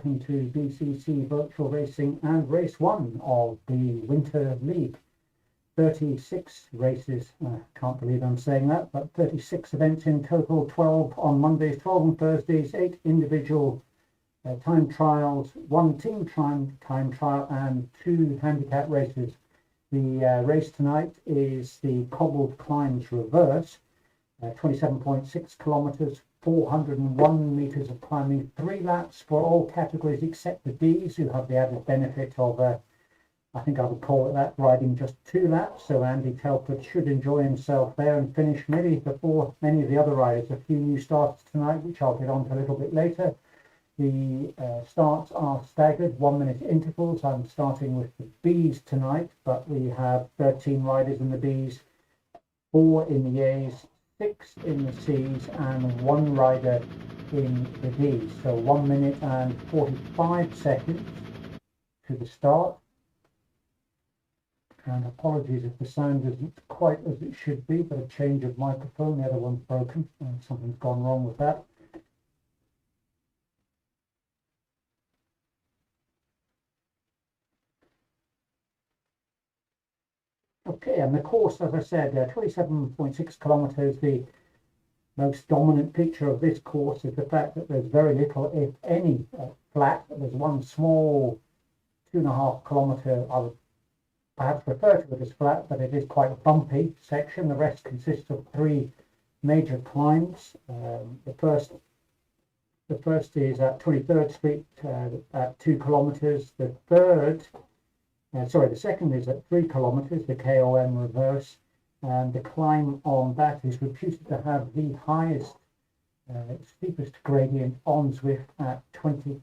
welcome to BCC Virtual Racing and race one of the Winter League. 36 races, can't believe I'm saying that, but 36 events in total, 12 on Mondays, 12 on Thursdays, 8 individual time trials, 1 team time trial and 2 handicap races. The race tonight is the Cobbled Climbs Reverse, 27.6 kilometers, 401 meters of climbing, 3 laps for all categories except the Ds, who have the added benefit of, I think I would call it that, riding just 2 laps. So Andy Telford should enjoy himself there and finish maybe before many of the other riders. A few new starts tonight, which I'll get on to a little bit later. The starts are staggered, 1-minute intervals. I'm starting with the Bs tonight, but we have 13 riders in the Bs, 4 in the As, 6 in the Cs, and 1 rider in the Ds. So 1 minute and 45 seconds to the start. And apologies if the sound isn't quite as it should be, but a change of microphone. The other one's broken, and something's gone wrong with that. Okay, and the course, as I said, 27.6 kilometers. The most dominant feature of this course is the fact that there's very little, if any, flat. There's one small 2.5 kilometer, I would perhaps refer to it as flat, but it is quite a bumpy section. The rest consists of 3 major climbs. The first is at 23rd Street at 2 kilometers. The second is at 3 kilometers, the KOM Reverse, and the climb on that is reputed to have the highest, steepest gradient on Zwift at 22%.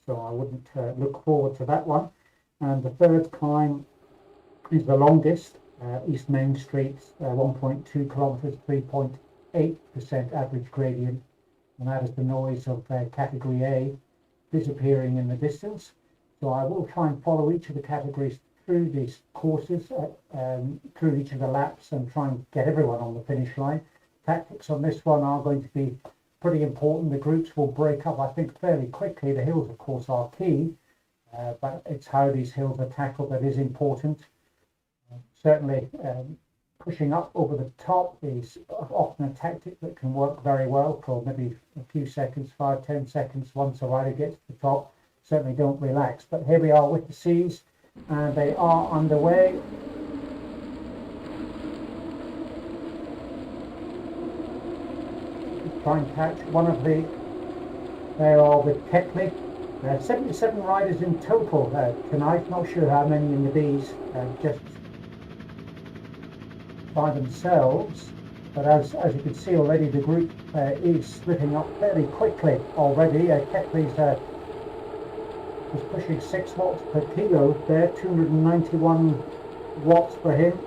So I wouldn't look forward to that one. And the third climb is the longest, East Main Street, 1.2 kilometers, 3.8% average gradient, and that is the noise of category A disappearing in the distance. So I will try and follow each of the categories through these courses, through each of the laps, and try and get everyone on the finish line. Tactics on this one are going to be pretty important. The groups will break up, I think, fairly quickly. The hills, of course, are key, but it's how these hills are tackled that is important. Certainly, pushing up over the top is often a tactic that can work very well for maybe a few seconds, 5-10 seconds, once a rider gets to the top. Certainly don't relax. But here we are with the Cs, and they are underway. Try and catch one of the, they are with Ketley. 77 riders in total tonight. Not sure how many in the Bs, just by themselves. But as you can see already, the group is splitting up fairly quickly already. Ketley's was pushing 6 watts per kilo there, 291 watts for him.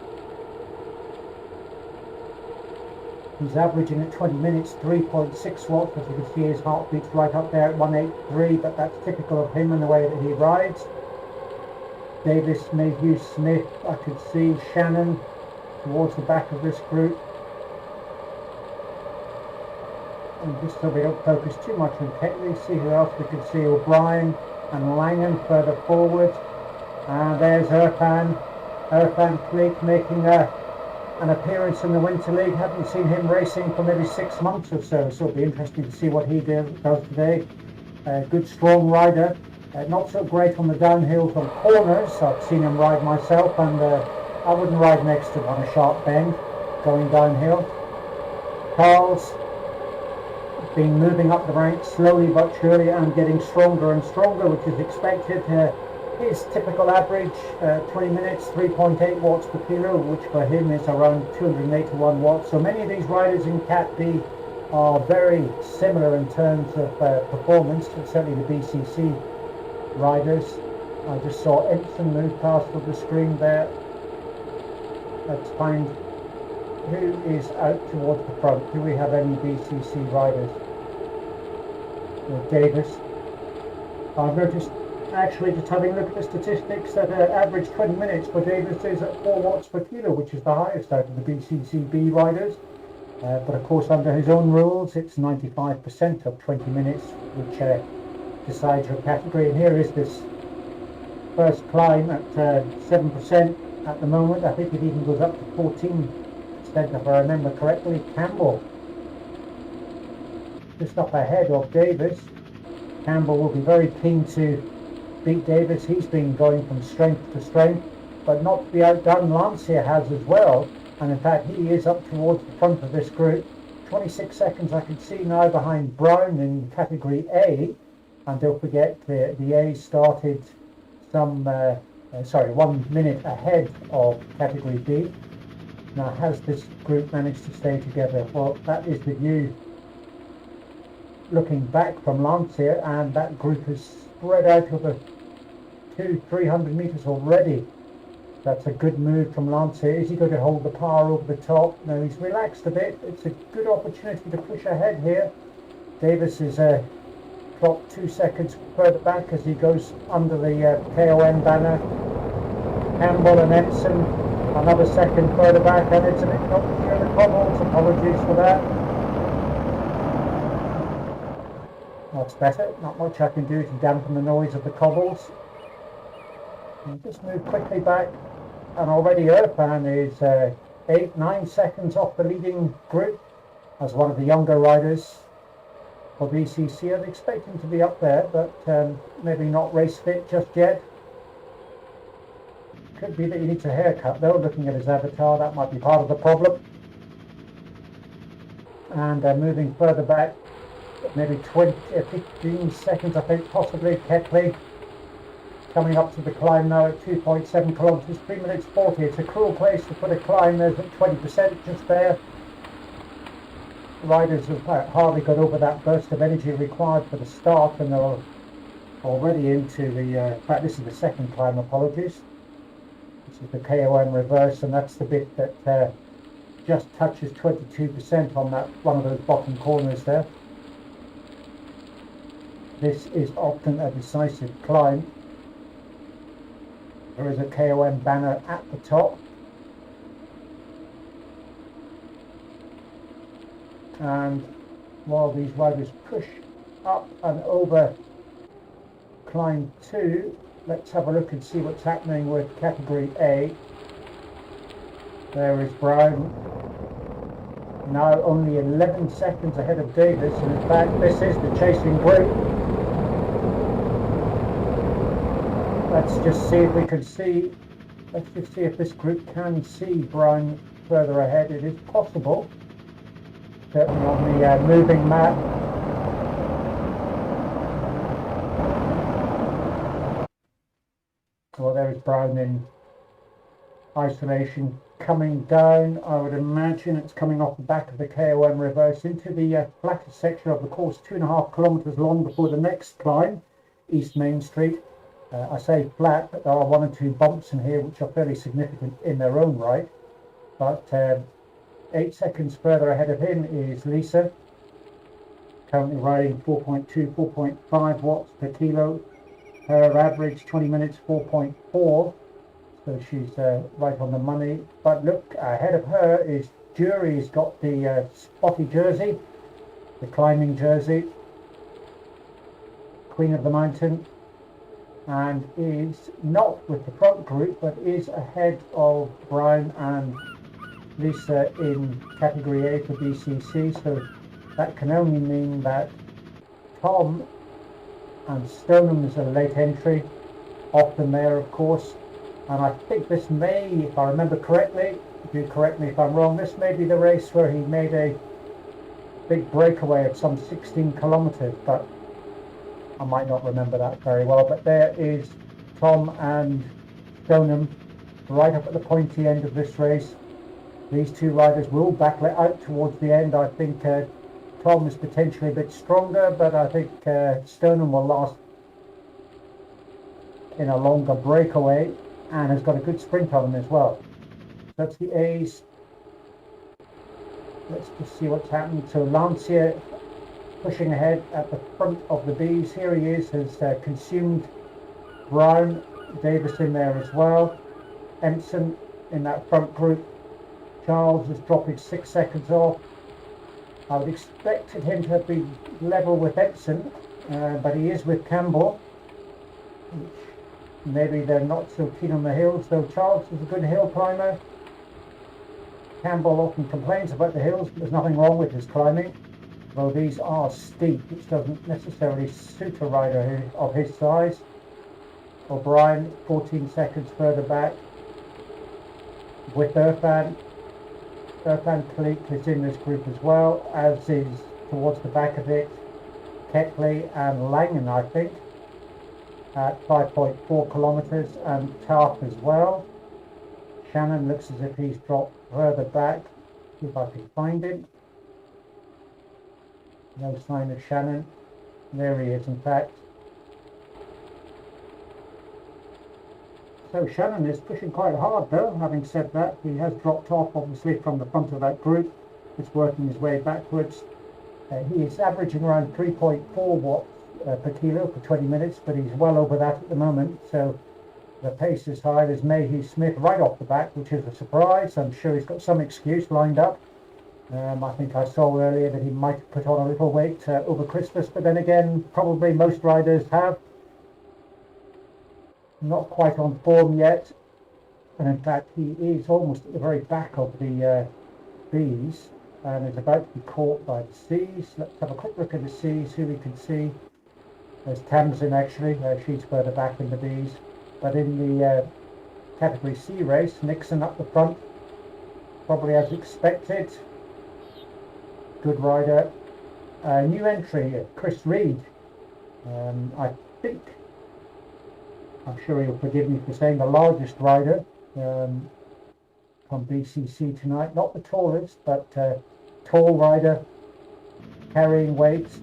He's averaging at 20 minutes 3.6 watts. As you can see, his heartbeat's right up there at 183, but that's typical of him and the way that he rides. Davis, Mayhew, Smith, I could see Shannon towards the back of this group. And just so we don't focus too much on Ketley, see who else we can see. O'Brien and Langan further forward, and there's Irfan Fleet making an appearance in the Winter League. Haven't seen him racing for maybe 6 months or so, so it'll be interesting to see what he does today. Good strong rider, not so great on the downhills on corners. I've seen him ride myself, and I wouldn't ride next to him on a sharp bend going downhill. Carl's been moving up the ranks slowly but surely and getting stronger and stronger, which is expected. His typical average, 20 minutes, 3.8 watts per kilo, which for him is around 281 watts. So many of these riders in Cat B are very similar in terms of performance, certainly the BCC riders. I just saw Empson move past on the screen there. Let's find who is out towards the front. Do we have any BCC riders? Davis. I've noticed, actually, just having a look at the statistics, that average 20 minutes for Davis is at 4 watts per kilo, which is the highest out of the BCCB riders. But of course, under his own rules, it's 95% of 20 minutes, which decide your category. And here is this first climb at 7% at the moment. I think it even goes up to 14% if I remember correctly. Campbell just up ahead of Davis. Campbell will be very keen to beat Davis. He's been going from strength to strength, but not to be outdone. Lancia has as well, and in fact he is up towards the front of this group. 26 seconds I can see now behind Brown in category A, and don't forget the A started some 1 minute ahead of category B. Now, has this group managed to stay together? Well, that is the view looking back from Lancia, and that group is spread out over 200-300 meters already. That's a good move from Lancia. Is he going to hold the power over the top? No, he's relaxed a bit. It's a good opportunity to push ahead here. Davis is dropped 2 seconds further back as he goes under the KOM banner. Campbell and Edson another second further back, and it's a bit up here in the cobbles. Apologies for that. That's better. Not much I can do to dampen the noise of the cobbles. And just move quickly back, and already Irfan is 8-9 seconds off the leading group as one of the younger riders for BCC. I'd expect him to be up there, but maybe not race fit just yet. Could be that he needs a haircut though, looking at his avatar. That might be part of the problem. And moving further back, maybe 15 seconds I think, possibly. Ketley coming up to the climb now at 2.7 kilometers, 3 minutes 40. It's a cruel place to put a climb. There's at 20% just there. Riders have hardly got over that burst of energy required for the start, and they're already into the, in fact this is the second climb, apologies. This is the KOM reverse, and that's the bit that just touches 22% on that one of those bottom corners there. This is often a decisive climb. There is a KOM banner at the top. And while these riders push up and over climb 2, let's have a look and see what's happening with category A. There is Brown, now only 11 seconds ahead of Davis, and in fact this is the chasing group. Let's just see if we can see, let's just see if this group can see Brown further ahead. It is possible, certainly on the moving map. Well, there is Brown in isolation coming down. I would imagine it's coming off the back of the KOM reverse into the flatter section of the course, 2.5 kilometers long before the next climb, East Main Street. I say flat, but there are 1 or 2 bumps in here which are fairly significant in their own right. But 8 seconds further ahead of him is Lisa, currently riding 4.2, 4.5 watts per kilo. Her average 20 minutes 4.4, so she's right on the money. But look, ahead of her is Jury's got the spotty jersey, the climbing jersey, Queen of the Mountain, and is not with the front group, but is ahead of Brown and Lisa in category A for BCC. So that can only mean that Tom and Stoneham is a late entry, often there of course, and I think this may, if I remember correctly, do correct me if I'm wrong, this may be the race where he made a big breakaway of some 16 kilometers, but I might not remember that very well. But there is Tom and Stoneham right up at the pointy end of this race. These two riders will battle it out towards the end. I think Tom is potentially a bit stronger, but I think Stoneham will last in a longer breakaway and has got a good sprint on him as well. That's the A's. Let's just see what's happening. So Lancia pushing ahead at the front of the B's. Here he is, has consumed Brown, Davis in there as well. Empson in that front group. Charles is dropping 6 seconds off. I would expected him to have been level with Edson, but he is with Campbell. Maybe they're not so keen on the hills, though Charles is a good hill climber. Campbell often complains about the hills, but there's nothing wrong with his climbing. Though these are steep, which doesn't necessarily suit a rider of his size. O'Brien, 14 seconds further back with Irfan. Irfan Khalid is in this group as well, as is towards the back of it Ketley and Langen, I think, at 5.4 kilometers, and Taft as well. Shannon looks as if he's dropped further back. See if I can find him. No sign of Shannon. There he is, in fact. So Shannon is pushing quite hard, though. Having said that, he has dropped off, obviously, from the front of that group. He's working his way backwards. He is averaging around 3.4 watts per kilo for 20 minutes, but he's well over that at the moment. So the pace is high. There's Mayhew Smith right off the back, which is a surprise. I'm sure he's got some excuse lined up. I think I saw earlier that he might have put on a little weight over Christmas, but then again, probably most riders have. Not quite on form yet, and in fact he is almost at the very back of the Bs and is about to be caught by the Cs. Let's have a quick look at the Cs, who we can see. There's Tamsin, actually, she's further back in the Bs, but in the category C race, Nixon up the front, probably as expected. Good rider. New entry, Chris Reed. I think, I'm sure he'll forgive me for saying, the largest rider from BCC tonight. Not the tallest, but tall rider, carrying weights.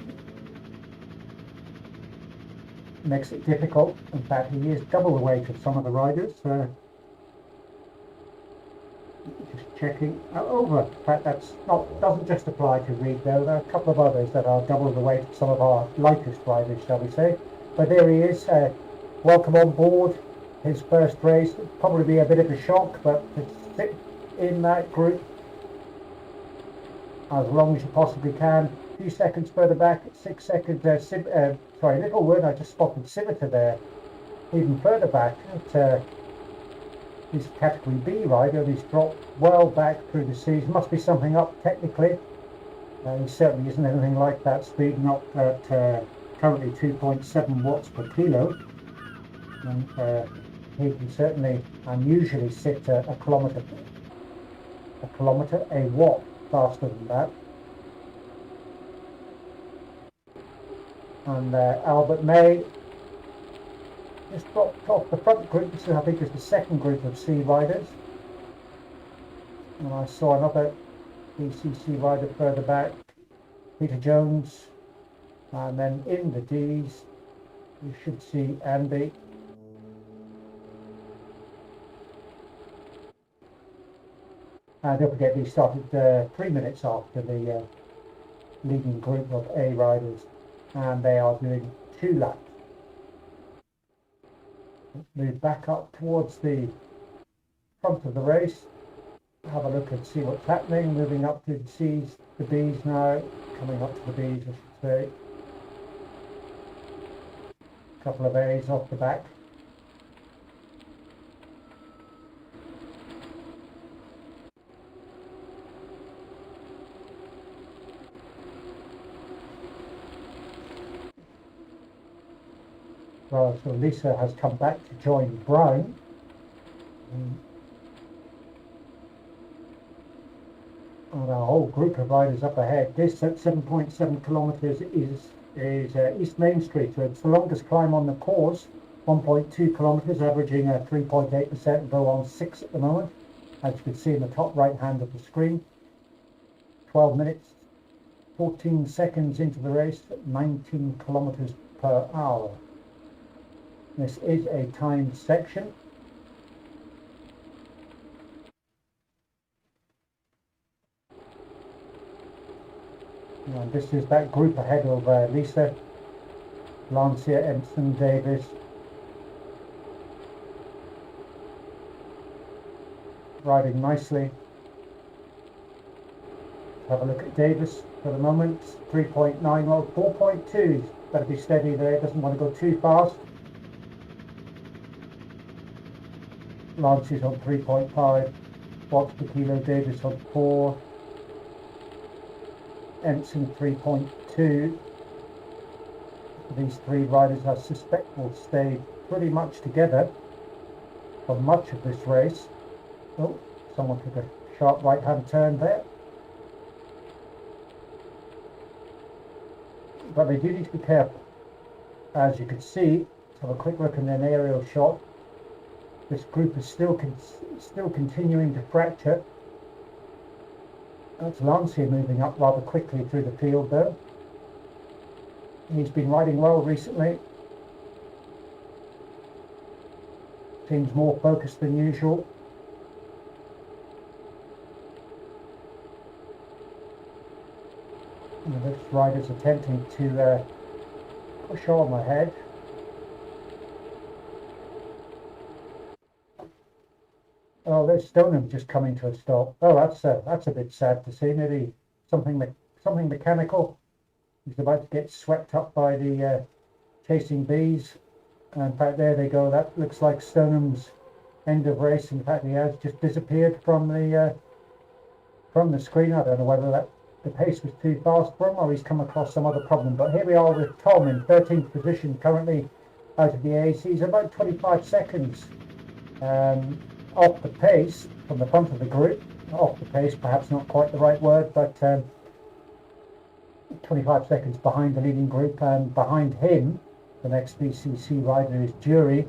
Makes it difficult. In fact, he is double the weight of some of the riders. Just checking over. In fact, doesn't just apply to Reed, though. There are a couple of others that are double the weight of some of our lightest riders, shall we say. But there he is. Welcome on board. His first race. It'll probably be a bit of a shock, but to sit in that group as long as you possibly can. A few seconds further back, 6 seconds. Littlewood. I just spotted Civitar there. Even further back at his category B rider. He's dropped well back through the seas. Must be something up technically. He certainly isn't anything like that speed. Not at currently 2.7 watts per kilo. And he can certainly unusually sit a watt faster than that. And Albert May just dropped off the front group. This I think is the second group of C riders. And I saw another BCC rider further back, Peter Jones. And then in the Ds, you should see Andy. And don't forget, he started 3 minutes after the leading group of A riders, and they are doing 2 laps. Let's move back up towards the front of the race, have a look and see what's happening. Moving up to the C's, the B's now, coming up to the B's, I should say. A couple of A's off the back. Well, so Lisa has come back to join Brian. And our whole group of riders up ahead. This at 7.7 kilometers is East Main Street. So it's the longest climb on the course. 1.2 kilometers, averaging 3.8%, though on 6 at the moment. As you can see in the top right hand of the screen. 12 minutes, 14 seconds into the race, 19 kilometers per hour. This is a timed section. And this is that group ahead of Lisa, Lancia, Empson, Davis. Riding nicely. Have a look at Davis for the moment. 3.9, well, 4.2. Better be steady there, doesn't want to go too fast. Lance is on 3.5. Watts per kilo, Davis on 4. Ensign 3.2. These three riders, I suspect, will stay pretty much together for much of this race. Oh, someone took a sharp right-hand turn there. But they do need to be careful. As you can see, let's have a quick look in an aerial shot. This group is still continuing to fracture. That's Lancia moving up rather quickly through the field though. He's been riding well recently. Seems more focused than usual. And this rider's attempting to push on ahead. Oh, there's Stoneham just coming to a stop. Oh, that's a bit sad to see. Maybe something mechanical. He's about to get swept up by the chasing bees. And in fact, there they go. That looks like Stoneham's end of race. In fact, he has just disappeared from the screen. I don't know whether the pace was too fast for him or he's come across some other problem. But here we are with Tom in 13th position, currently out of the A's. He's about 25 seconds off the pace from the front of the group. Off the pace, perhaps not quite the right word, but 25 seconds behind the leading group, and behind him the next BCC rider is Jury.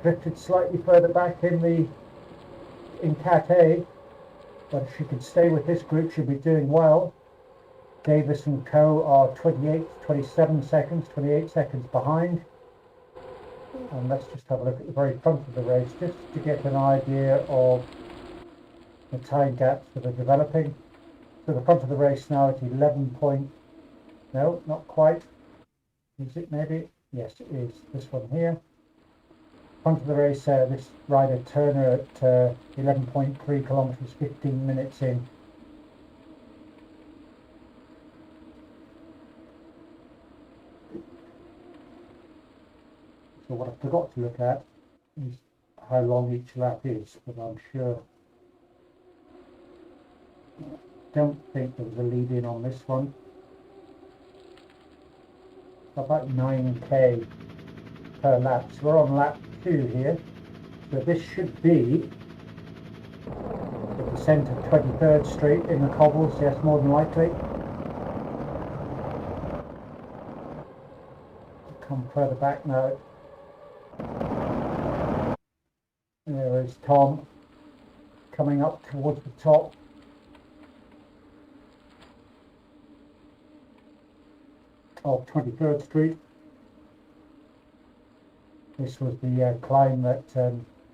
Drifted slightly further back in Cat A, but if she can stay with this group she'll be doing well. Davis and Co are 27 seconds, 28 seconds behind. And let's just have a look at the very front of the race just to get an idea of the time gaps that are developing. So the front of the race now at 11 point, no, not quite. Is it maybe? Yes, it is. This one here. Front of the race, this rider Turner at 11.3 kilometers, 15 minutes in. So what I forgot to look at is how long each lap is, but I'm sure. I don't think there was a lead in on this one. About 9k per lap. So we're on lap 2 here. So this should be the descent of 23rd Street in the cobbles, yes, more than likely. Come further back now. There is Tom coming up towards the top. Of 23rd Street. This was the climb that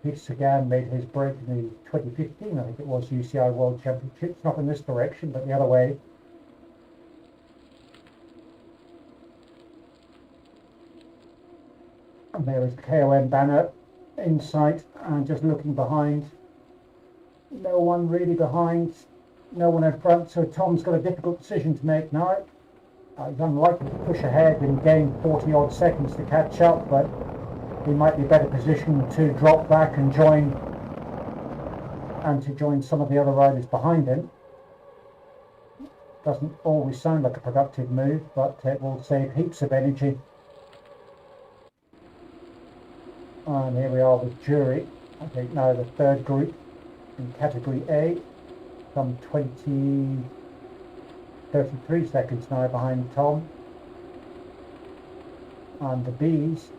Pete Sagan made his break in the 2015, I think it was, UCI World Championships. Not in this direction, but the other way. And there is the KOM banner in sight, and just looking behind. No one really behind, no one in front, so Tom's got a difficult decision to make now. He's unlikely to push ahead and gain 40 odd seconds to catch up, but he might be better positioned to drop back and join some of the other riders behind him. Doesn't always sound like a productive move, but it will save heaps of energy. And here we are with Jury. I think now the third group in category A, some 33 seconds now behind Tom. And the Bs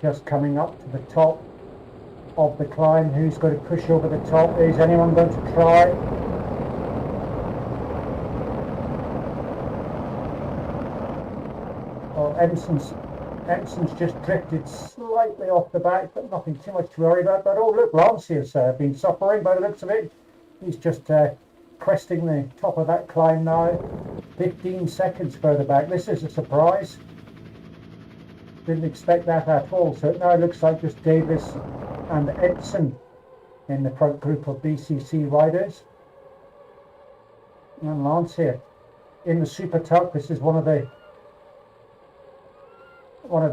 just coming up to the top of the climb. Who's going to push over the top? Is anyone going to try? Well, Edson's just drifted slightly off the back, but nothing too much to worry about. But oh look, Lancia's been suffering by the looks of it. He's just cresting the top of that climb now, 15 seconds further back. This is a surprise. Didn't expect that at all. So it now looks like just Davis and Edson in the front group of BCC riders. And Lance here in the Super Tuck. This is one of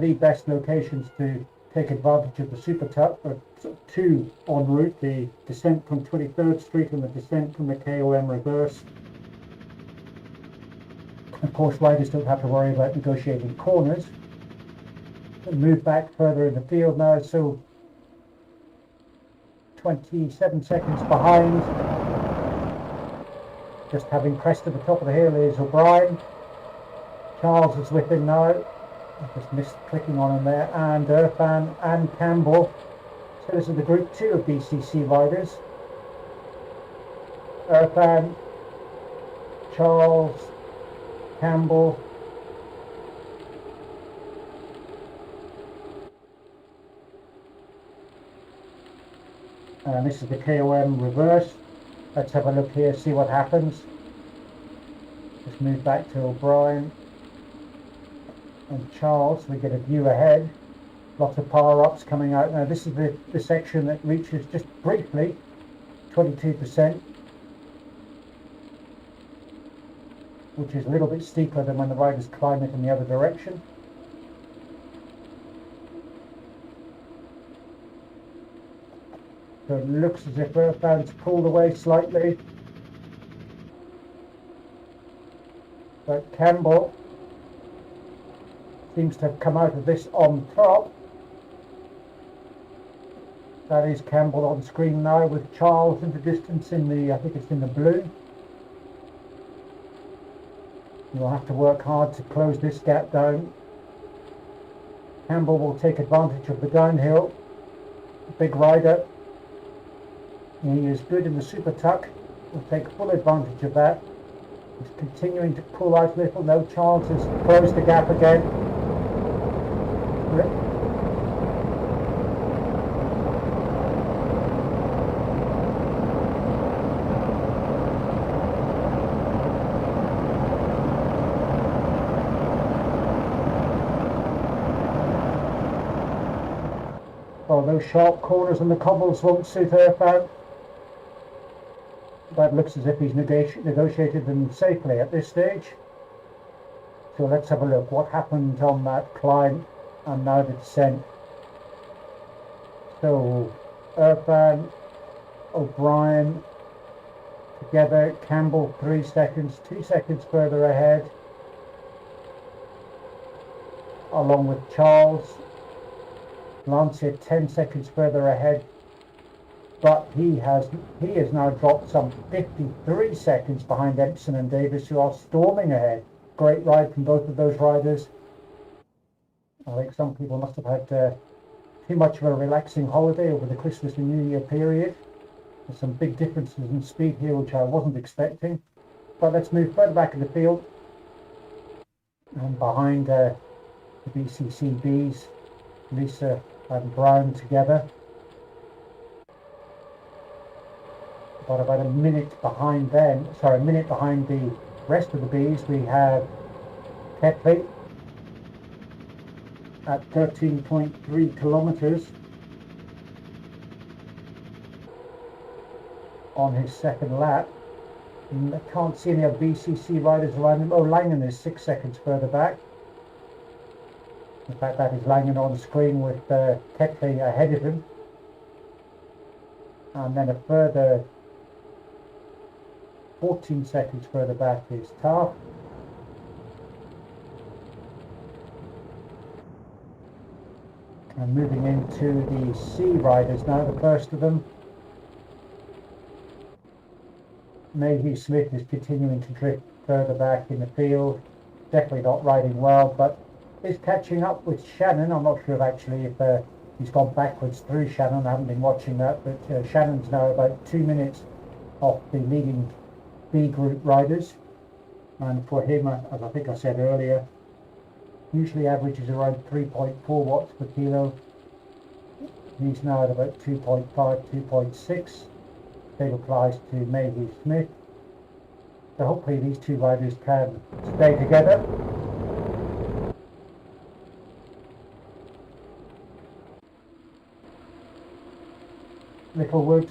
the best locations to take advantage of the Super Tuck. There are two en route, the descent from 23rd Street and the descent from the KOM Reverse. Of course, riders don't have to worry about negotiating corners. Move back further in the field now, so 27 seconds behind. Just having crested the top of the hill is O'Brien. Charles is with him now. I just missed clicking on him there. And Irfan and Campbell. So this is the Group 2 of BCC riders. Irfan, Charles, Campbell. And this is the KOM Reverse. Let's have a look here, see what happens. Just move back to O'Brien and Charles. We get a view ahead. Lots of power-ups coming out. Now this is the section that reaches just briefly 22%, which is a little bit steeper than when the riders climb it in the other direction. So it looks as if Irfan's pulled away slightly. But Campbell seems to have come out of this on top. That is Campbell on screen now with Charles in the distance in the, I think it's in the blue. You'll have to work hard to close this gap down. Campbell will take advantage of the downhill. Big rider. He is good in the Super Tuck. Will take full advantage of that. He's continuing to pull out a little. No, Charles has closed the gap again. Well, those sharp corners and the cobbles won't suit Irfan. That looks as if he's negotiated them safely at this stage. So let's have a look what happened on that climb and now the descent. So Irfan, O'Brien together, Campbell 3 seconds, 2 seconds further ahead, along with Charles. Lancet 10 seconds further ahead, but he has now dropped some 53 seconds behind Empson and Davis, who are storming ahead. Great ride from both of those riders. I think some people must have had too much of a relaxing holiday over the Christmas and New Year period. There's some big differences in speed here which I wasn't expecting. But let's move further back in the field, and behind the BCC Bs, Lisa and Brown together. But about a minute behind them, sorry, a minute behind the rest of the Bs, we have Ketley at 13.3 kilometers on his second lap. And I can't see any other BCC riders around him. Oh, Langen is 6 seconds further back. In fact, that is Langen on the screen with Ketley ahead of him. And then a further 14 seconds further back is Taft. And moving into the C riders now, the first of them. Mayhew Smith is continuing to drift further back in the field. Definitely not riding well, but is catching up with Shannon. I'm not sure if he's gone backwards through Shannon. I haven't been watching that, but Shannon's now about 2 minutes off the leading B group riders. And for him, as I think I said earlier, usually averages around 3.4 watts per kilo. He's now at about 2.5, 2.6. Same applies to Mayhew Smith. So hopefully these two riders can stay together. Littlewood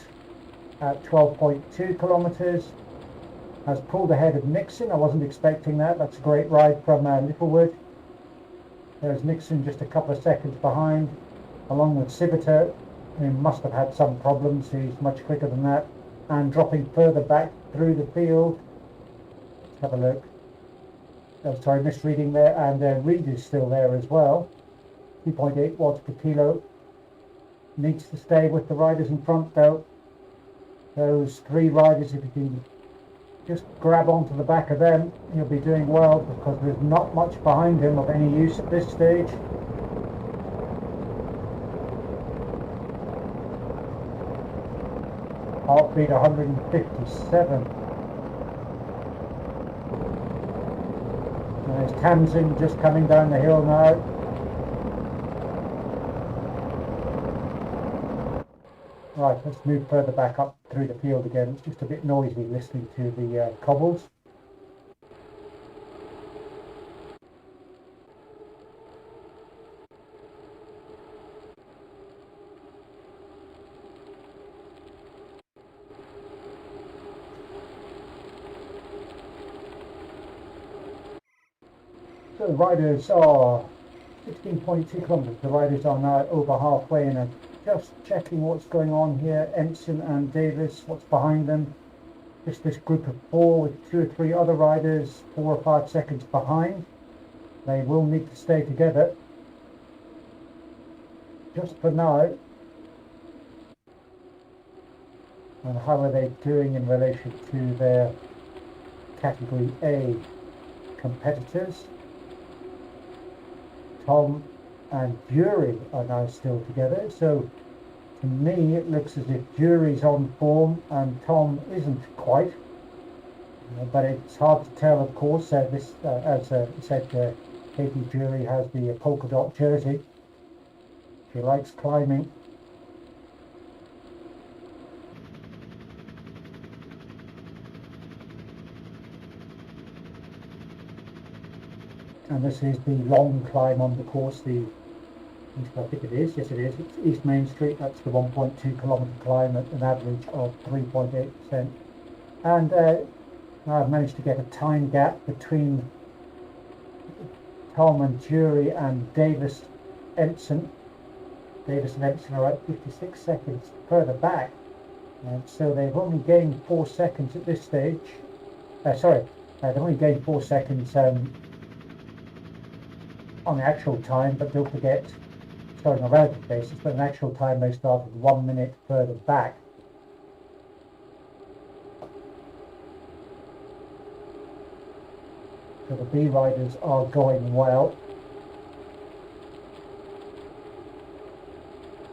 at 12.2 kilometers. has pulled ahead of Nixon. I wasn't expecting that. That's a great ride from Littlewood. There's Nixon just a couple of seconds behind, along with Civita, who must have had some problems. He's much quicker than that, and dropping further back through the field. Let's have a look. Oh, sorry, misreading there. And Reed is still there as well. 2.8 watts per kilo. Needs to stay with the riders in front though. Those three riders, if you can just grab onto the back of them, he'll be doing well, because there's not much behind him of any use at this stage. Heartbeat 157. There's Tamsin just coming down the hill now. Right, let's move further back up through the field again. It's just a bit noisy listening to the cobbles. So the riders are 16.2 kilometers. The riders are now over halfway, and just checking what's going on here. Ensign and Davis, what's behind them. Just this group of four with 2 or 3 other riders 4 or 5 seconds behind. They will need to stay together just for now. And how are they doing in relation to their category A competitors? Tom and Jury are now still together, so to me it looks as if Jury's on form and Tom isn't quite, but it's hard to tell, of course. This, as said, Katie Jury has the polka dot jersey. She likes climbing. And this is the long climb on the course, I think it is, yes it is, it's East Main Street. That's the 1.2 kilometre climb at an average of 3.8%. And I've managed to get a time gap between Tom and Jury and Davis Ensign. Davis and Ensign are at 56 seconds further back. And so they've only gained 4 seconds at this stage. They've only gained 4 seconds on the actual time, but don't forget, starting on a relative basis, but in actual time they started 1 minute further back. So the B riders are going well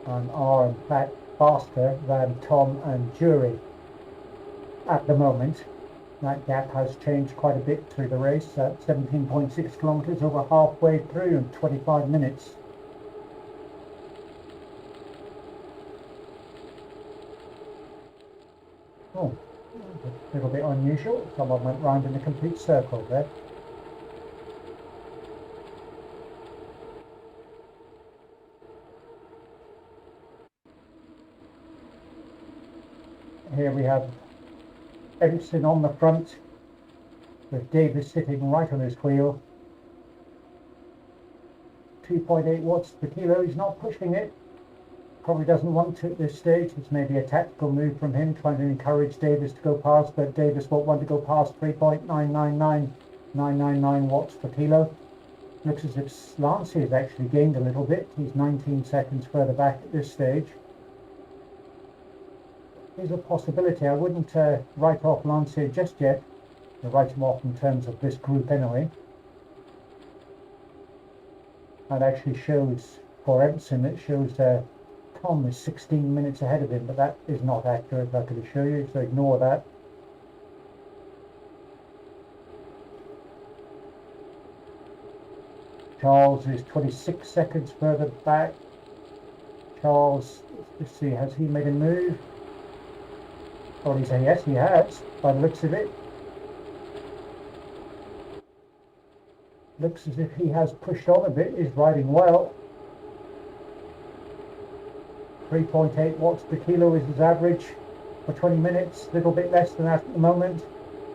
and are in fact faster than Tom and Jury at the moment. That gap has changed quite a bit through the race at 17.6 kilometres, over halfway through in 25 minutes. Oh, a little bit unusual. Someone went round in a complete circle there. Here we have Ensign on the front, with Davis sitting right on his wheel. 2.8 watts per kilo. He's not pushing it. Probably doesn't want to at this stage. It's maybe a tactical move from him, trying to encourage Davis to go past, but Davis won't want to go past 3.999 watts per kilo. Looks as if Lancey has actually gained a little bit. He's 19 seconds further back at this stage. Is a possibility. I wouldn't write off Lancey just yet. I'll write him off in terms of this group anyway. That actually shows, for Ensign, it shows Tom is 16 minutes ahead of him, but that is not accurate, I can assure you, so ignore that. Charles is 26 seconds further back. Charles, let's see, has he made a move? Well, yes, he has, by the looks of it. Looks as if he has pushed on a bit, is riding well. 3.8 watts per kilo is his average for 20 minutes, a little bit less than that at the moment.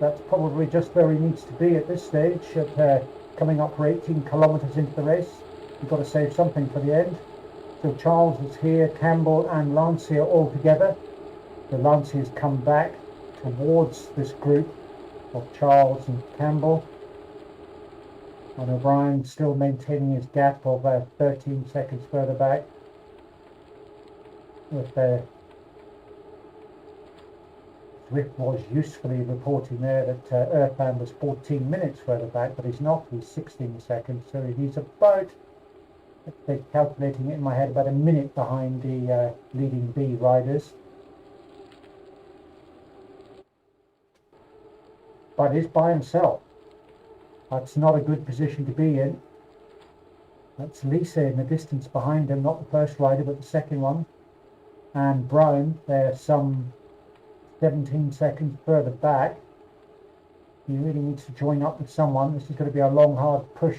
That's probably just where he needs to be at this stage, at coming up for 18 kilometres into the race. You've got to save something for the end. So Charles is here, Campbell and Lancia all together. The Lancia's come back towards this group of Charles and Campbell. And O'Brien still maintaining his gap of 13 seconds further back. With Zwift was usefully reporting there that Earthman was 14 minutes further back, but he's not. He's 16 seconds, so he's about, they're calculating it in my head, about a minute behind the leading B riders. But he's by himself. That's not a good position to be in. That's Lisa in the distance behind him, not the first rider, but the second one. And Brown, they're some 17 seconds further back. He really needs to join up with someone. This is going to be a long, hard push.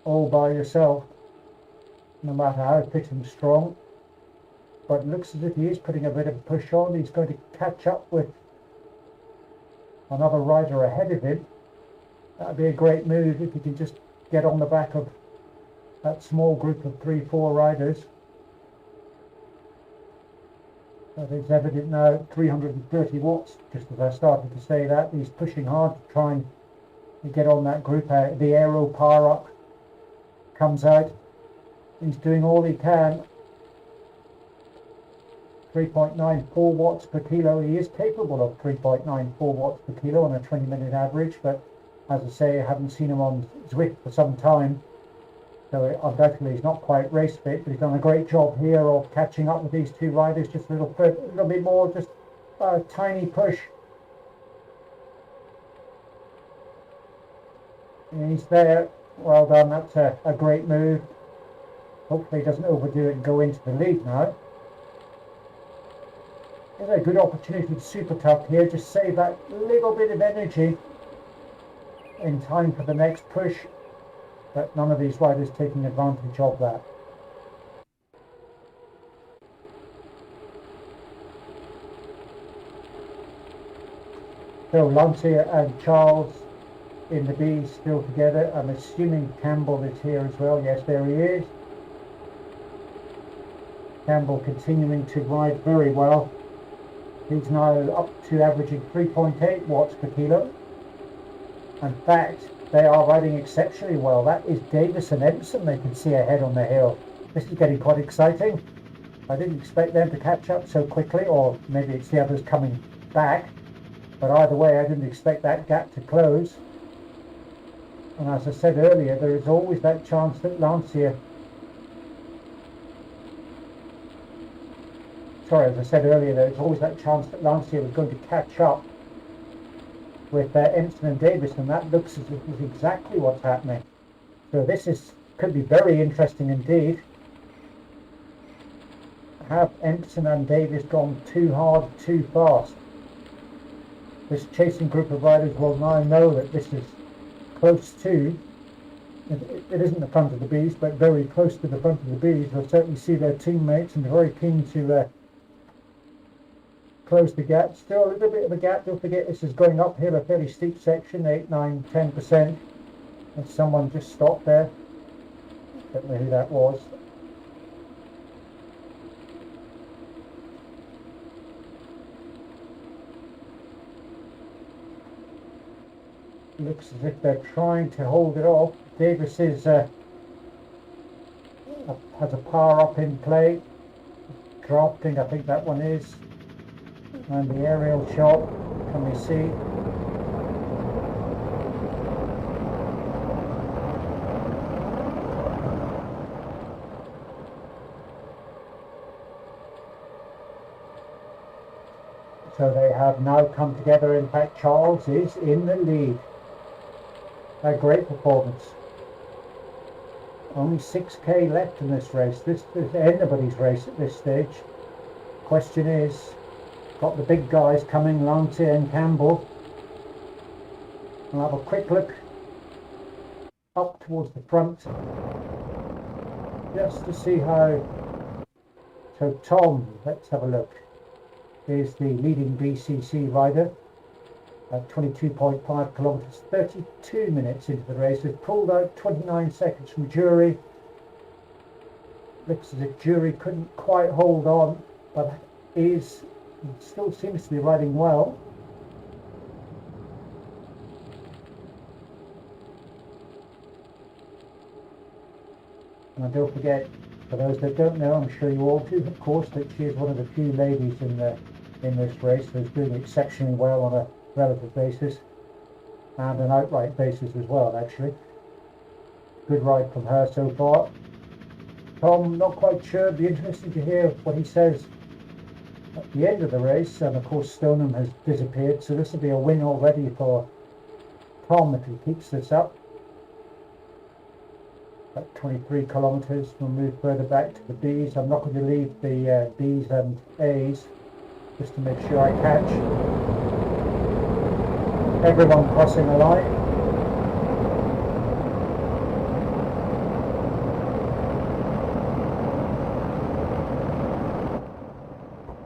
All by yourself, no matter how fit and strong. But it looks as if he is putting a bit of a push on. He's going to catch up with another rider ahead of him. That would be a great move if he can just get on the back of that small group of 3-4 riders. That is evident now, 330 watts, just as I started to say that. He's pushing hard to try and get on that group. The aero power up comes out. He's doing all he can. 3.94 watts per kilo. He is capable of 3.94 watts per kilo on a 20-minute average, but as I say, I haven't seen him on Zwift for some time. So undoubtedly he's not quite race fit, but he's done a great job here of catching up with these two riders. Just a little bit more, just a tiny push. And he's there. Well done. That's a great move. Hopefully he doesn't overdo it and go into the lead now. There's a good opportunity to super tuck here. Just save that little bit of energy in time for the next push. But none of these riders taking advantage of that. So Lancia and Charles in the B still together. I'm assuming Campbell is here as well. Yes, there he is. Campbell continuing to ride very well. He's now up to averaging 3.8 watts per kilo. In fact, they are riding exceptionally well. That is Davis and Empson they can see ahead on the hill. This is getting quite exciting. I didn't expect them to catch up so quickly, or maybe it's the others coming back. But either way, I didn't expect that gap to close. And as I said earlier, there is always that chance that Lancia... Sorry, as I said earlier, there is always that chance that Lancia was going to catch up with Empson and Davis, and that looks as if it's exactly what's happening. So this could be very interesting indeed. Have Empson and Davis gone too hard, too fast? This chasing group of riders will now know that this is close to, it isn't the front of the Bs, but very close to the front of the Bs. They'll certainly see their teammates and very keen to close the gap. Still a little bit of a gap. Don't forget this is going uphill, a fairly steep section, 8, 9, 10%. And someone just stopped there. Don't know who that was. Looks as if they're trying to hold it off. Davis is has a power up in play. Drafting, I think that one is. And the aerial shot, can we see? So they have now come together. In fact, Charles is in the lead. A great performance. Only 6k left in this race. This is anybody's race at this stage. Question is, got the big guys coming, Lancia and Campbell. We'll have a quick look up towards the front just to see how. So Tom, let's have a look. is the leading BCC rider at 22.5 kilometres, 32 minutes into the race. Has pulled out 29 seconds from Jury. Looks as if Jury couldn't quite hold on, but still seems to be riding well. And don't forget, for those that don't know, I'm sure you all do, of course, that she is one of the few ladies in this race who's doing exceptionally well on a relative basis and an outright basis as well, actually. Good ride from her so far. Tom, not quite sure. It'd be interesting to hear what he says at the end of the race. And of course, Stoneham has disappeared, so this will be a win already for Tom if he keeps this up. At 23 kilometres, we'll move further back to the Bs. I'm not going to leave the Bs and As just to make sure I catch everyone crossing the line.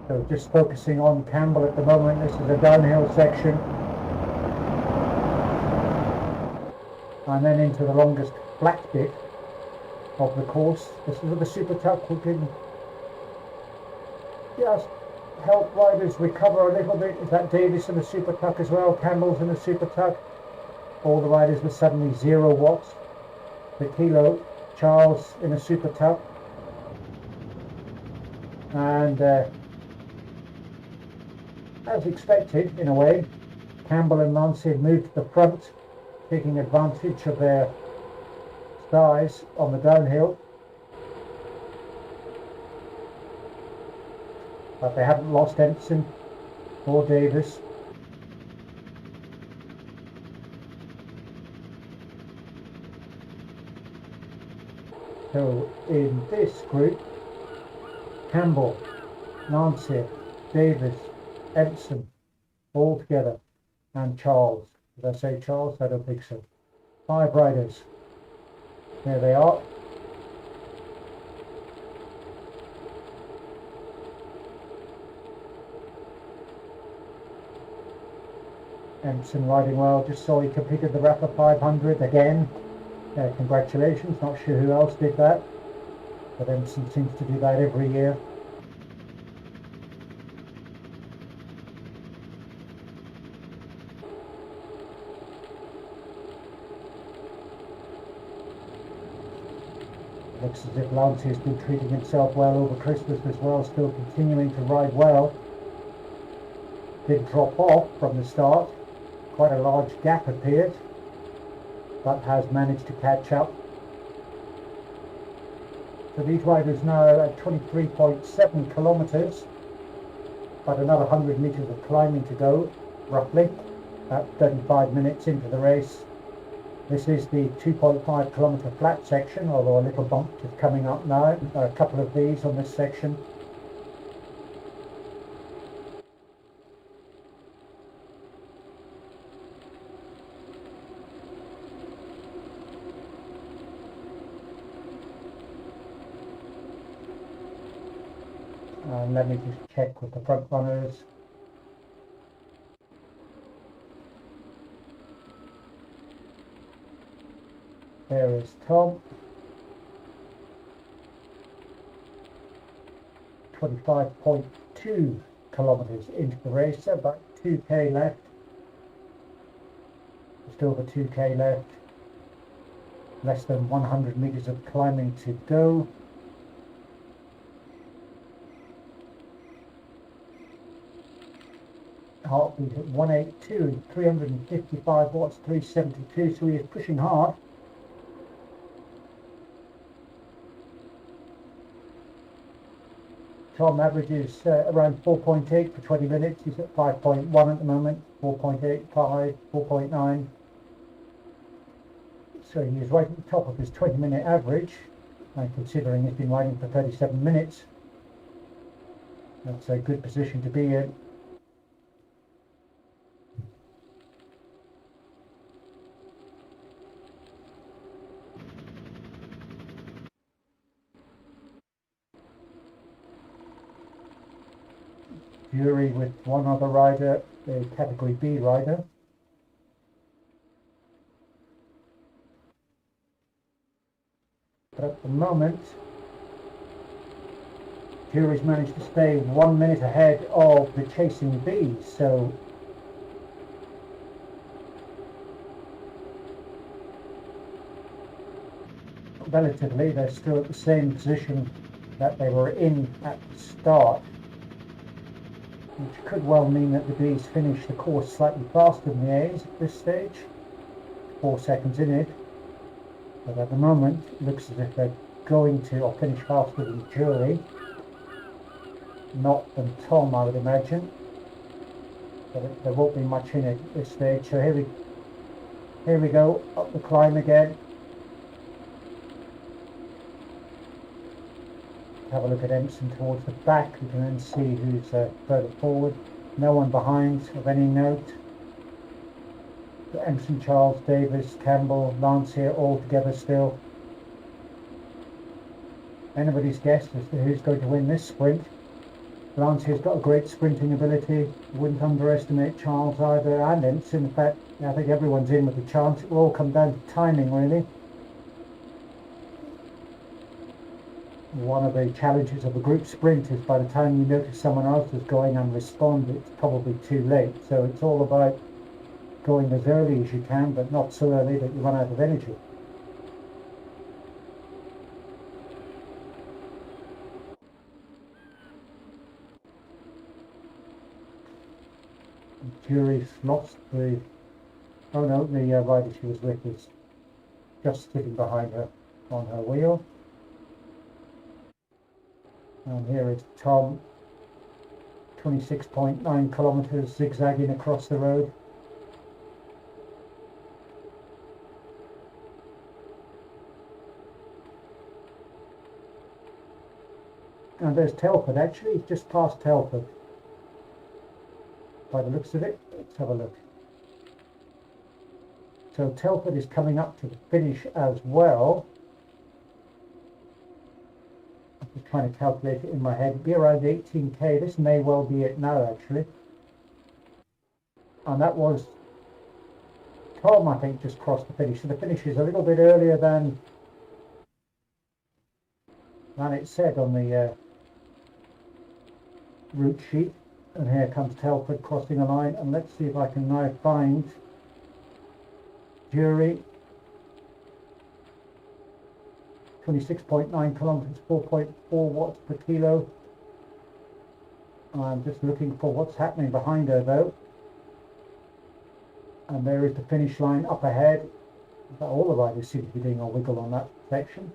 So just focusing on Campbell at the moment. This is a downhill section. And then into the longest flat bit of the course. This is with the super tuck. We can just help riders recover a little bit. Is that Davis in the super tuck as well? Campbell's in the super tuck. All the riders were suddenly 0 watts per kilo. Charles in a super tuck. And as expected, in a way, Campbell and Nancy have moved to the front, taking advantage of their size on the downhill. But they haven't lost Empson or Davis. So in this group, Campbell, Nancy, Davis, Empson, all together, and Charles. Did I say Charles? I don't think so. 5 riders. There they are. Empson riding well. Just saw he completed the Rapper 500 again. Congratulations. Not sure who else did that, but Empson seems to do that every year. Looks as if Lancey has been treating himself well over Christmas as well, still continuing to ride well. Did drop off from the start, quite a large gap appeared, but has managed to catch up. So these riders now at 23.7 kilometres, but another 100 metres of climbing to go, roughly, at 35 minutes into the race. This is the 2.5 kilometre flat section, although a little bump is coming up now. There are a couple of these on this section. And let me just check with the front runners. There is Tom, 25.2 kilometres into the race, about 2k left, just over 2k left, less than 100 metres of climbing to go. Heartbeat at 182, 355 watts, 372, so he is pushing hard. Tom averages around 4.8 for 20 minutes. He's at 5.1 at the moment, 4.85, 4.9. So he is right at the top of his 20-minute average, and considering he's been riding for 37 minutes, that's a good position to be in. Jury with one other rider, a category B rider. But at the moment, Jury's managed to stay 1 minute ahead of the chasing Bs, so relatively they're still at the same position that they were in at the start, which could well mean that the Bs finish the course slightly faster than the As at this stage, 4 seconds in it. But at the moment, it looks as if they're going to, or finish faster than Jury. Not than Tom, I would imagine. But there won't be much in it at this stage. So here we go, up the climb again. Have a look at Empson towards the back. We can then see who's further forward. No one behind of any note. Empson, Charles, Davis, Campbell, Lance here all together still. Anybody's guess as to who's going to win this sprint. Lance here's got a great sprinting ability. Wouldn't underestimate Charles either, and Empson. In fact, I think everyone's in with a chance. It will all come down to timing, really. One of the challenges of a group sprint is by the time you notice someone else is going and respond, it's probably too late. So it's all about going as early as you can, but not so early that you run out of energy. The Jury's lost the... Oh no, the rider she was with is just sitting behind her on her wheel. And here is Tom, 26.9 kilometers zigzagging across the road. And there's Telford, actually, he's just past Telford. By the looks of it, let's have a look. So Telford is coming up to the finish as well. I'm just trying to calculate it in my head. It'll be around 18k. This may well be it now, actually. And that was Tom, I think, just crossed the finish. So the finish is a little bit earlier than it said on the route sheet. And here comes Telford crossing a line, and let's see if I can now find Jury. 26.9 kilometers, 4.4 watts per kilo. I'm just looking for what's happening behind her though. And there is the finish line up ahead. All the riders seem to be doing a wiggle on that section.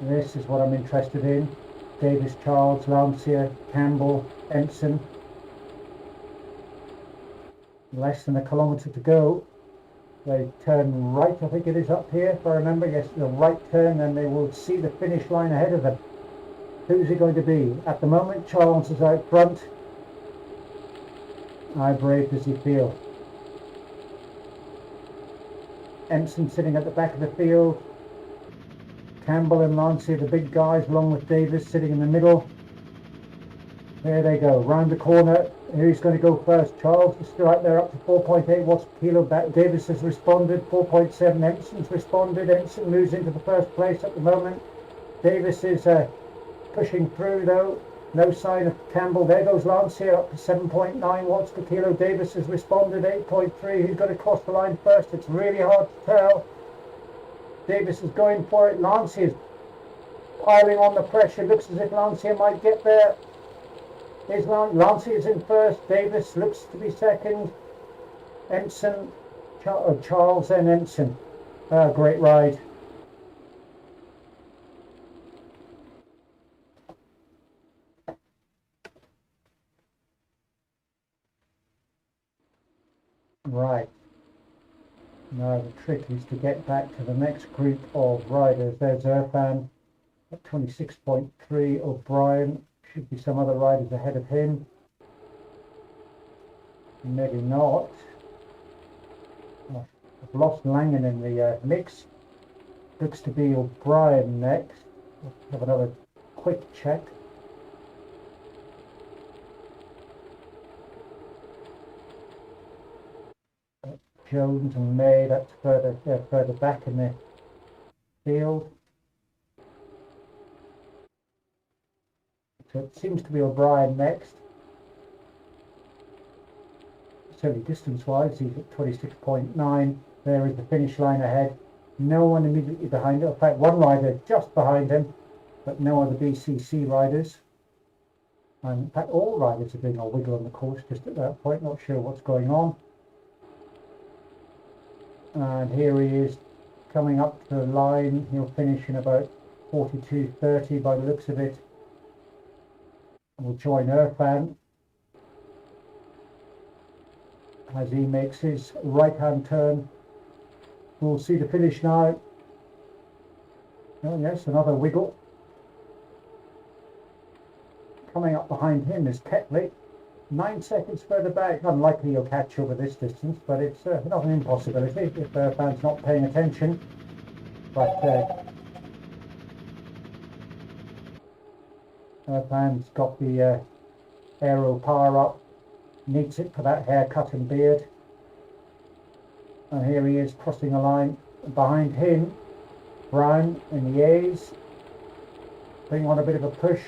This is what I'm interested in. Davis, Charles, Lancier, Campbell, Empson. Less than a kilometre to go. They turn right, I think it is up here, if I remember. Yes, the right turn, and they will see the finish line ahead of them. Who's it going to be? At the moment, Charles is out front. How brave does he feel? Empson sitting at the back of the field. Campbell and Lancey, the big guys, along with Davis sitting in the middle. There they go, round the corner. Who's going to go first? Charles is still out there up to 4.8 watts per kilo. Davis has responded, 4.7. Empson's responded. Empson moves into the first place at the moment. Davis is pushing through though. No sign of Campbell. There goes Lancier up to 7.9 watts per kilo. Davis has responded, 8.3. Who's going to cross the line first? It's really hard to tell. Davis is going for it. Lancier is piling on the pressure. Looks as if Lancier might get there. Lancier is in first. Davis looks to be second. Empson, Charles and Empson. Great ride. Right. Now the trick is to get back to the next group of riders. There's Irfan at 26.3. O'Brien. Should be some other riders ahead of him. Maybe not. I've lost Langen in the mix. Looks to be O'Brien next. Let's have another quick check. Jones and May, that's further back in the field. So it seems to be O'Brien next. Certainly distance-wise, he's at 26.9. There is the finish line ahead. No one immediately behind it. In fact, one rider just behind him, but no other BCC riders. And in fact, all riders are doing a wiggle on the course just at that point. Not sure what's going on. And here he is coming up to the line. He'll finish in about 42.30 by the looks of it. We'll join Irfan as he makes his right-hand turn. We'll see the finish now. Oh yes, another wiggle. Coming up behind him is Ketley. 9 seconds further back. Unlikely he'll catch over this distance, but it's not an impossibility if Irfan's not paying attention. But Irfan's got the aero power up. Needs it for that haircut and beard. And here he is crossing the line. Behind him, Brown in the A's, putting on a bit of a push.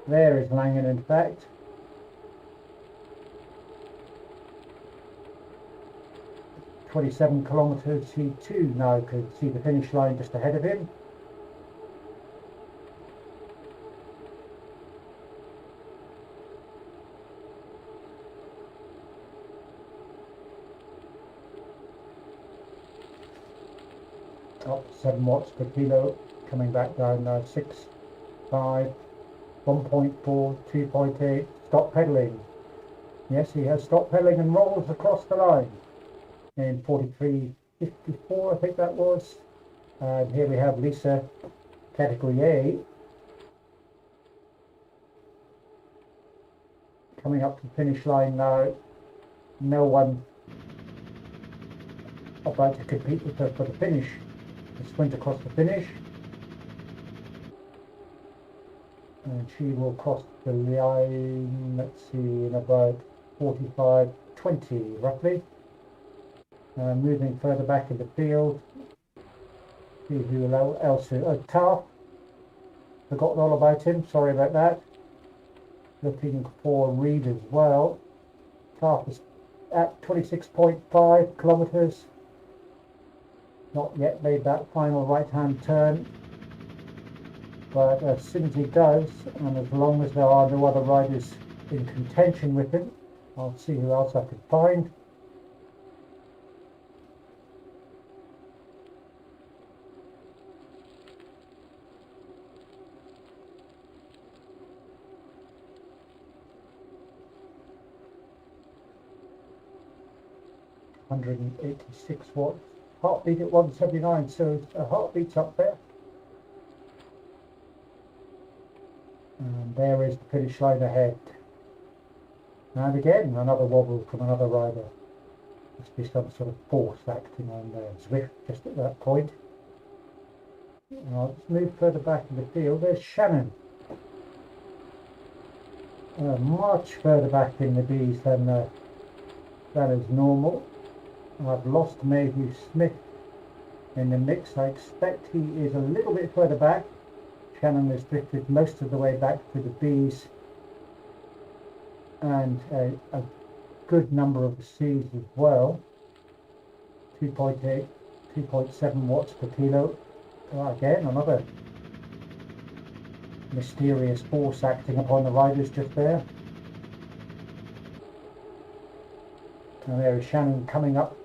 There is Langan, in fact. .27 kilometres. He too now could see the finish line just ahead of him. Up 7 watts per kilo, coming back down now. 6, 5, 1.4, 2.8, stop pedalling. Yes, he has stopped pedalling and rolls across the line in 43.54, I think that was. And here we have Lisa, category A, coming up to the finish line now. No one about to compete with her for the finish. The sprint across the finish. And she will cross the line, let's see, in about 45.20 roughly. Moving further back in the field. See who else is. Oh, Taff. Forgotten all about him, sorry about that. Looking for Reed as well. Taff is at 26.5 kilometres. Not yet made that final right-hand turn. But as soon as he does, and as long as there are no other riders in contention with him, I'll see who else I can find. .186 watts. Heartbeat at 179, so a heartbeat's up there. And there is the finish line ahead. And again, another wobble from another rider. Must be some sort of force acting on Zwift just at that point. Now let's move further back in the field. There's Shannon. Much further back in the Bs than that is normal. I've lost Mayhew Smith in the mix. I expect he is a little bit further back. Shannon has drifted most of the way back to the Bs and a good number of the Cs as well. 2.8, 2.7 watts per kilo. Again, another mysterious force acting upon the riders just there. And there is Shannon coming up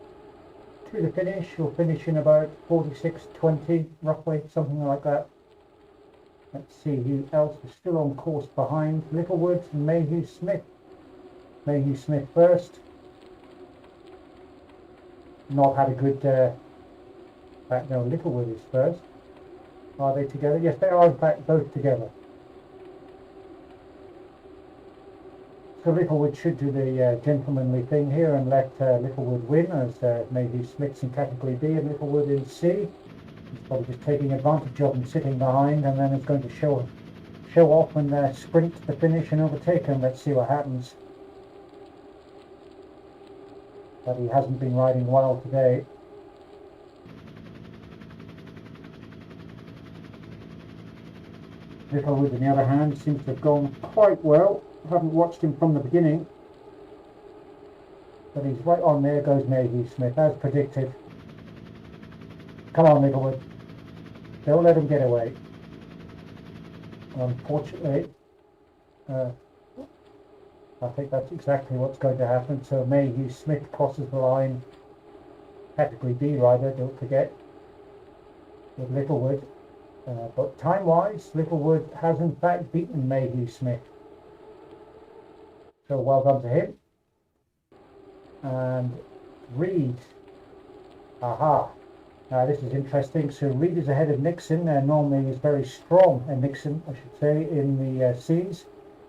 to the finish. He'll finish in about 46.20 roughly, something like that. Let's see who else is still on course behind. Littlewood and Mayhew Smith. Mayhew Smith first. Not had a good fact, no, Littlewood is first. Are they together? Yes, they are in fact both together. So Littlewood should do the gentlemanly thing here and let Littlewood win, as Mayhew Smith's in category B and Littlewood in C. He's probably just taking advantage of him sitting behind, and then is going to show off and sprint to the finish and overtake him. Let's see what happens. but he hasn't been riding well today. Littlewood, on the other hand, seems to have gone quite well. I haven't watched him from the beginning, but he's right on. There goes Mayhew Smith, as predicted. Come on, Littlewood. Don't let him get away. Unfortunately, I think that's exactly what's going to happen. So Mayhew Smith crosses the line. Category B rider, don't forget, with Littlewood. But time-wise, Littlewood has in fact beaten Mayhew Smith. So well done to him. And Reed. Aha. Now this is interesting. So Reed is ahead of Nixon, and normally is very strong, and Nixon, I should say, in the C's.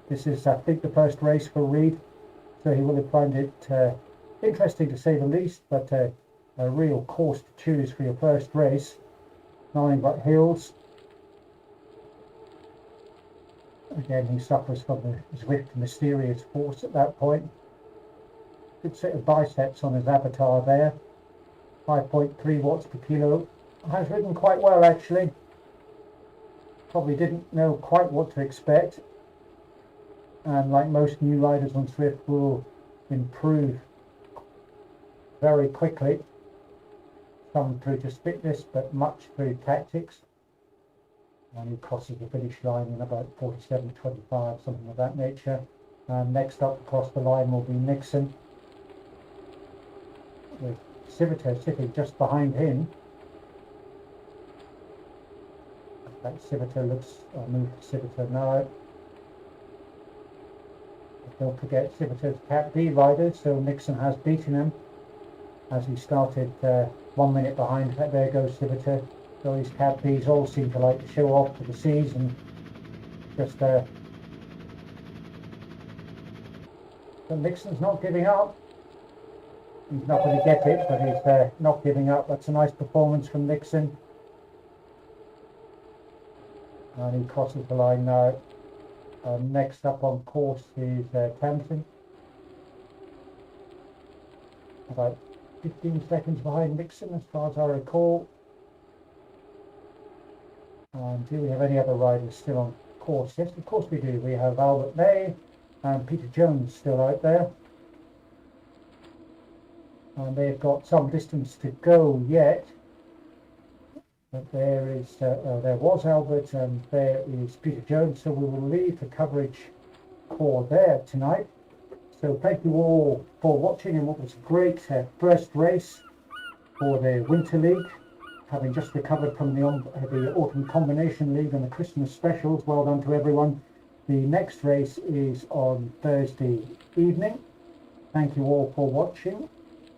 This is, I think, the first race for Reed, so he will have found it interesting to say the least, but a real course to choose for your first race. Nothing but hills. Again, he suffers from the Zwift mysterious force at that point. Good set of biceps on his avatar there. 5.3 watts per kilo. Has ridden quite well, actually. Probably didn't know quite what to expect. And like most new riders on Zwift, will improve very quickly. Some through just fitness, but much through tactics. And he crosses the finish line in about 47.25, something of that nature. And next up across the line will be Nixon, with Civita sitting just behind him. In fact, Civita looks, I'll move to Civita now. But don't forget, Civita's Cat B rider, so Nixon has beaten him as he started 1 minute behind. There goes Civita. So these Cat Bs all seem to like to show off to the Cs and just so Nixon's not giving up. He's not going to get it, but he's not giving up. That's a nice performance from Nixon. And he crosses the line now. Next up on course is Tamsin. About 15 seconds behind Nixon, as far as I recall. And do we have any other riders still on course? Yes, of course we do. We have Albert May and Peter Jones still out there. And they've got some distance to go yet. But there is, there was Albert and there is Peter Jones. So we will leave the coverage for there tonight. So thank you all for watching in what was a great first race for the Winter League. Having just recovered from the Autumn Combination League and the Christmas specials. Well done to everyone. The next race is on Thursday evening. Thank you all for watching,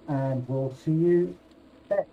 and we'll see you then.